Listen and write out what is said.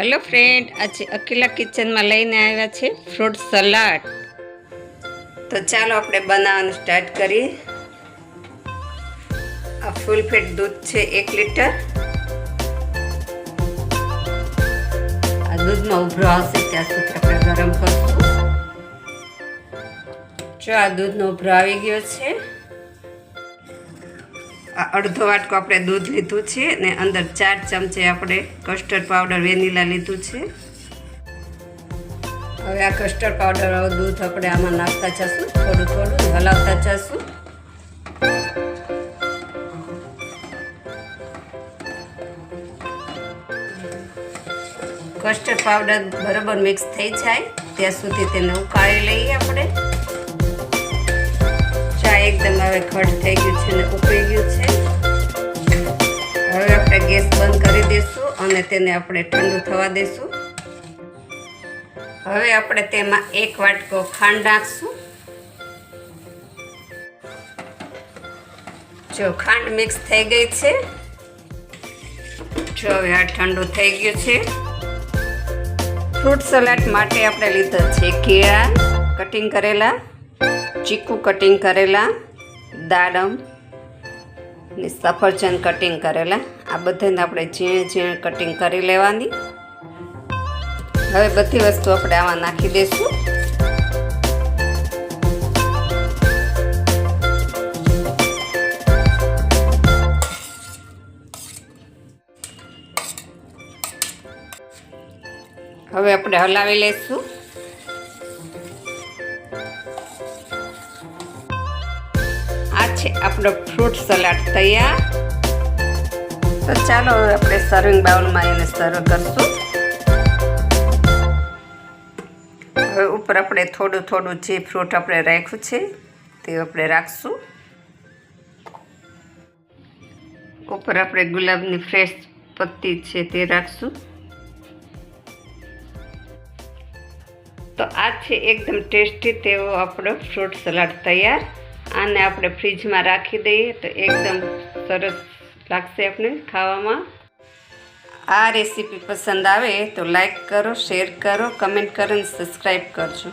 Hello friend, आज अकेला kitchen में लईने आव्या छे फ्रूट सलाड। तो चलो આપણે બનાવવાનું સ્ટાર્ટ કરીએ। આ ફૂલ ફેટ દૂધ છે 1 લીટર। આ દૂધમાં ઉભરો આવશે ત્યાં સુધી આપણે ગરમ કરશું। જો આ દૂધનો ઉભરો આવી ગયો છે। અડધો વાટકો આપણે દૂધ લીધું છે ને અંદર 4 ચમચી આપણે કસ્ટર્ડ પાવડર વેનીલા લીધું છે। હવે આ કસ્ટર્ડ પાવડર દૂધ આપણે આમાં નાખતા જશું, થોડું થોડું હલાવતા જશું। કસ્ટર્ડ પાવડર બરાબર મિક્સ થઈ જાય ત્યાં સુધી તેને ઉકાળી લઈએ આપણે। ચા એકદમ હવે ઘટ થઈ ગયું છે ને ઉકળી ગયું છે। હવે આપણે ગેસ બંધ કરી દઈશું અને તેને આપણે ઠંડુ થવા દઈશું। હવે આપણે તેમાં 1 વાટકો ખાંડ નાખશું। જો ખાંડ મિક્સ થઈ ગઈ છે। જો હવે આ ઠંડુ થઈ ગયું છે। ફ્રૂટ સલાડ માટે આપણે લીધા છે કેળા કટિંગ કરેલા, ચીકુ કટિંગ કરેલા, દાડમ ને સફરજન કટિંગ કરેલા। આ બધાને આપણે ઝીણે ઝીણે કટિંગ કરી લેવાની। હવે બધી વસ્તુ આપણે આમાં નાખી દઈશું। હવે આપણે હલાવી લઈશું। આ છે આપણો ફ્રૂટ સલાડ તૈયાર। તો ચાલો હવે આપણે સર્વિંગ બાઉલમાં એને સર્વ કરશું। હવે ઉપર આપણે થોડું થોડું જે ફ્રૂટ આપણે રાખ્યું છે તે આપણે રાખશું। ઉપર આપણે ગુલાબની ફ્રેશ પત્તી છે તે રાખશું। તો આ છે એકદમ ટેસ્ટી તેવો આપણો ફ્રૂટ સલાડ તૈયાર। આને આપણે ફ્રીજમાં રાખી દઈએ તો એકદમ સરસ લાગશે આપણે ખાવામાં। આ રેસીપી પસંદ આવે તો લાઈક કરો, શેર કરો, કમેન્ટ કરો અને સબસ્ક્રાઈબ કરજો।